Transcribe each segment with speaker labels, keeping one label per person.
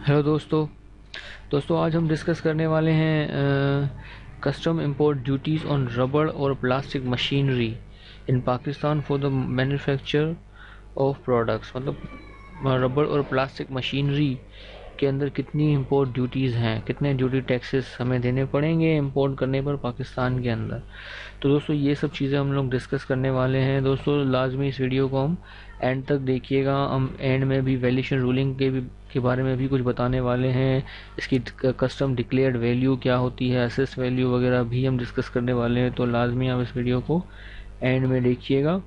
Speaker 1: Hello दोस्तों आज हम डिस्कस करने वाले हैं कस्टम इंपोर्ट ड्यूटीज़ ऑन रबड़ और plastic machinery in Pakistan for the manufacture of products. मतलब रबड़ और प्लास्टिक मशीनरी के अंदर कितनी इंपोर्ट ड्यूटीज़ हैं, कितने ड्यूटी टैक्सेस हमें देने पड़ेंगे इंपोर्ट करने पर पाकिस्तान के अंदर। तो दोस्तों ये सब चीज़ें हम लोग डिस्कस करने वाले हैं। दोस्तों लाजमी इस वीडियो को हम एंड तक देखिएगा। हम एंड में भी वैल्यूएशन रूलिंग के बारे में भी कुछ बताने वाले हैं। इसकी कस्टम डिक्लेयर्ड वैल्यू क्या होती है, असेस वैल्यू वगैरह भी हम डिस्कस करने वाले हैं। तो लाजमी आप इस वीडियो को एंड में देखिएगा।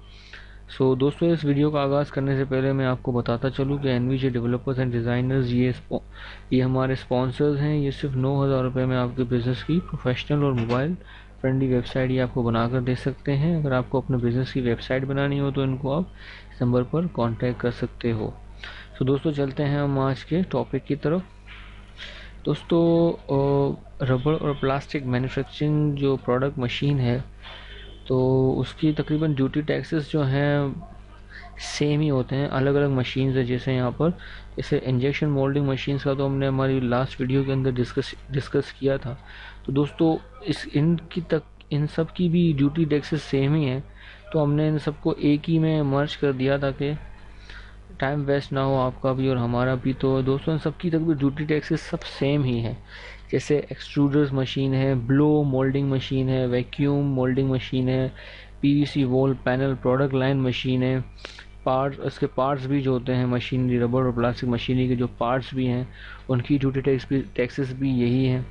Speaker 1: दोस्तों इस वीडियो का आगाज़ करने से पहले मैं आपको बताता चलूँ कि एनवीजे डेवलपर्स एंड डिज़ाइनर्स ये हमारे स्पॉन्सर्स हैं। ये सिर्फ 9,000 रुपये में आपके बिज़नेस की प्रोफेशनल और मोबाइल फ्रेंडली वेबसाइट ये आपको बनाकर दे सकते हैं। अगर आपको अपने बिज़नेस की वेबसाइट बनानी हो तो इनको आप इस नंबर पर कांटेक्ट कर सकते हो। दोस्तों चलते हैं हम आज के टॉपिक की तरफ। दोस्तों रबड़ और प्लास्टिक मैन्युफैक्चरिंग जो प्रोडक्ट मशीन है तो उसकी तकरीबन ड्यूटी टैक्सेस जो हैं सेम ही होते हैं। अलग अलग मशीन्स है जैसे यहाँ पर जैसे इंजेक्शन मोल्डिंग मशीन्स का तो हमने हमारी लास्ट वीडियो के अंदर डिस्कस किया था। तो दोस्तों इन सब की भी ड्यूटी टैक्सेस सेम ही हैं। तो हमने इन सबको एक ही में मर्ज कर दिया ताकि टाइम वेस्ट ना हो आपका भी और हमारा भी। तो दोस्तों इन सबकी तकरीबन ड्यूटी टैक्सेस सब सेम ही है। जैसे एक्सट्रूडर्स मशीन है, ब्लो मोल्डिंग मशीन है, वैक्यूम मोल्डिंग मशीन है, PVC wall panel product line machine है, इसके पार्ट्स भी जो होते हैं मशीनरी रबड़ और प्लास्टिक मशीनरी के जो पार्ट्स भी हैं उनकी ड्यूटी टैक्सेस भी यही हैं।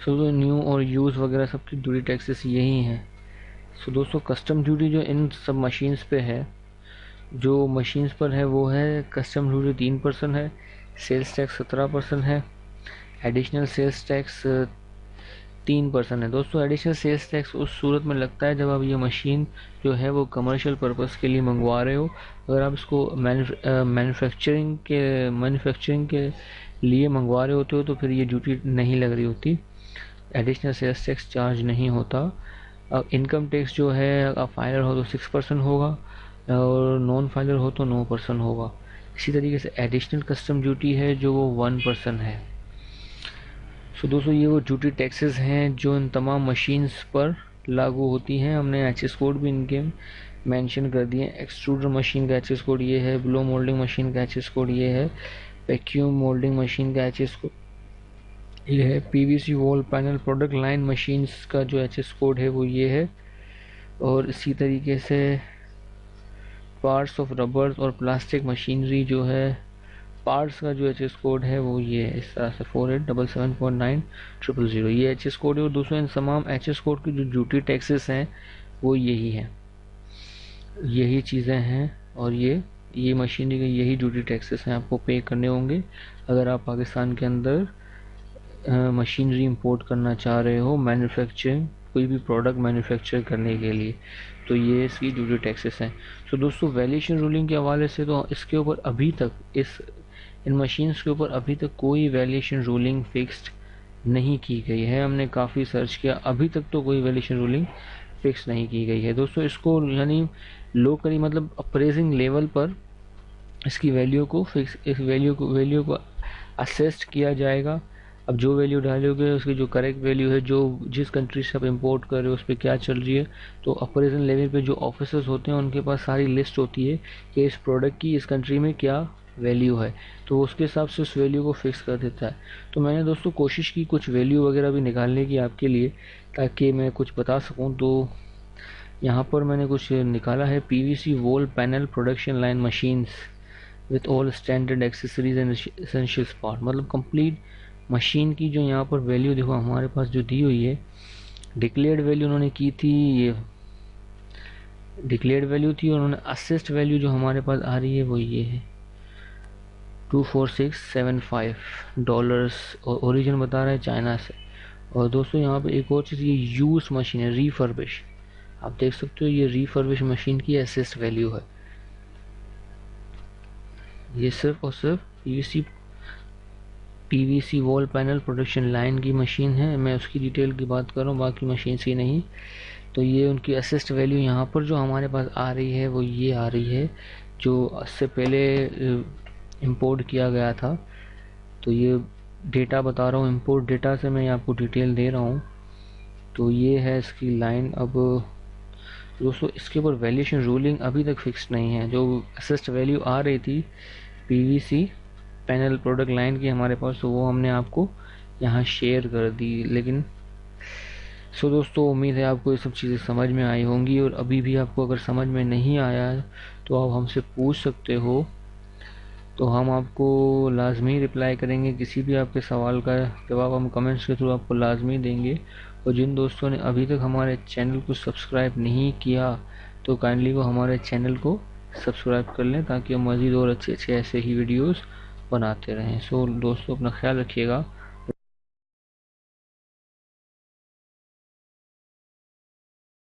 Speaker 1: तो न्यू और यूज़ वगैरह सबकी ड्यूटी टैक्सेस यही हैं। दोस्तों कस्टम ड्यूटी जो इन सब मशीन्स पे है, जो मशीन्स पर है वो है कस्टम ड्यूटी 3% है, सेल्स टैक्स 17% है, एडिशनल सेल्स टैक्स 3% है। दोस्तों एडिशनल सेल्स टैक्स उस सूरत में लगता है जब आप ये मशीन जो है वो कमर्शियल पर्पस के लिए मंगवा रहे हो। अगर आप इसको मैन्युफैक्चरिंग के लिए मंगवा रहे होते हो तो फिर ये ड्यूटी नहीं लग रही होती, एडिशनल सेल्स टैक्स चार्ज नहीं होता। अब इनकम टैक्स जो है आप फाइलर हो तो 6% होगा और नॉन फाइलर हो तो 9% होगा। इसी तरीके से एडिशनल कस्टम ड्यूटी है जो वो 1% है। दोस्तों ये वो ड्यूटी टैक्सेस हैं जो इन तमाम मशीन्स पर लागू होती हैं। हमने एचएस कोड भी इनके मेंशन कर दिए। एक्सट्रूडर मशीन का एचएस कोड ये है, ब्लो मोल्डिंग मशीन का एचएस कोड ये है, वैक्यूम मोल्डिंग मशीन का एचएस कोड ये है, PVC wall panel product line machines का जो एचएस कोड है वो ये है। और इसी तरीके से पार्ट्स ऑफ रबड़ और प्लास्टिक मशीनरी जो है पार्ट्स का जो एचएस कोड है वो ये है इस तरह से 4877.900 ये एचएस कोड है। और दूसरे इन तमाम एचएस कोड की जो ड्यूटी टैक्सेस हैं वो यही हैं, यही चीज़ें हैं। और ये मशीनरी के यही ड्यूटी टैक्सेस हैं आपको पे करने होंगे अगर आप पाकिस्तान के अंदर मशीनरी इंपोर्ट करना चाह रहे हो मैन्युफैक्चरिंग, कोई भी प्रोडक्ट मैन्युफैक्चर करने के लिए। तो ये इसकी ड्यूटी टैक्सेस हैं। दोस्तों वैल्यूएशन रूलिंग के हवाले से तो इसके ऊपर अभी तक इन मशीन्स के ऊपर अभी तक कोई वैल्यूएशन रूलिंग फिक्स्ड नहीं की गई है। हमने काफ़ी सर्च किया, अभी तक तो कोई वैल्यूएशन रूलिंग फिक्स नहीं की गई है। दोस्तों इसको यानी लोकली मतलब अप्रेजिंग लेवल पर इसकी वैल्यू को असेस्ट किया जाएगा। अब जो वैल्यू डालोगे उसकी जो करेक्ट वैल्यू है, जो जिस कंट्री से आप इंपोर्ट कर रहे हो उस पर क्या चल रही है, तो अप्रेजल लेवल पे जो ऑफिसर्स होते हैं उनके पास सारी लिस्ट होती है कि इस प्रोडक्ट की इस कंट्री में क्या वैल्यू है, तो उसके हिसाब से उस वैल्यू को फिक्स कर देता है। तो मैंने दोस्तों कोशिश की कुछ वैल्यू वगैरह भी निकालने की आपके लिए ताकि मैं कुछ बता सकूं। तो यहाँ पर मैंने कुछ निकाला है। PVC wall panel production line machines with all standard accessories and essential part, मतलब कंप्लीट मशीन की जो यहाँ पर वैल्यू देखो हमारे पास जो दी हुई है, डिक्लेयर्ड वैल्यू उन्होंने की थी, ये डिक्लेयर्ड वैल्यू थी। और उन्होंने असिस्ट वैल्यू जो हमारे पास आ रही है वो ये है $24675 और ओरिजिन बता रहा है चाइना से। और दोस्तों यहाँ पे एक और चीज़, ये यूज मशीन है रीफर्बिश, आप देख सकते हो ये रीफर्बिश मशीन की असिस्ट वैल्यू है। ये सिर्फ और सिर्फ PVC wall panel production line की मशीन है, मैं उसकी डिटेल की बात कर रहा हूँ, बाकी मशीन की नहीं। तो ये उनकी असिस्ट वैल्यू यहाँ पर जो हमारे पास आ रही है वो ये आ रही है, जो इससे पहले इंपोर्ट किया गया था तो ये डेटा बता रहा हूँ, इंपोर्ट डेटा से मैं आपको डिटेल दे रहा हूँ। तो ये है इसकी लाइन। अब दोस्तों इसके ऊपर वैल्यूएशन रूलिंग अभी तक फिक्स नहीं है। जो असिस्ट वैल्यू आ रही थी पीवीसी पैनल प्रोडक्ट लाइन की हमारे पास, तो वो हमने आपको यहाँ शेयर कर दी। लेकिन दोस्तों उम्मीद है आपको ये सब चीज़ें समझ में आई होंगी, और अभी भी आपको अगर समझ में नहीं आया तो आप हमसे पूछ सकते हो, तो हम आपको लाजमी रिप्लाई करेंगे। किसी भी आपके सवाल का जवाब हम कमेंट्स के थ्रू आपको लाजमी देंगे। और जिन दोस्तों ने अभी तक हमारे चैनल को सब्सक्राइब नहीं किया तो काइंडली वो हमारे चैनल को सब्सक्राइब कर लें, ताकि हम मज़ीद और अच्छे अच्छे ऐसे ही वीडियोस बनाते रहें। दोस्तों अपना ख्याल रखिएगा।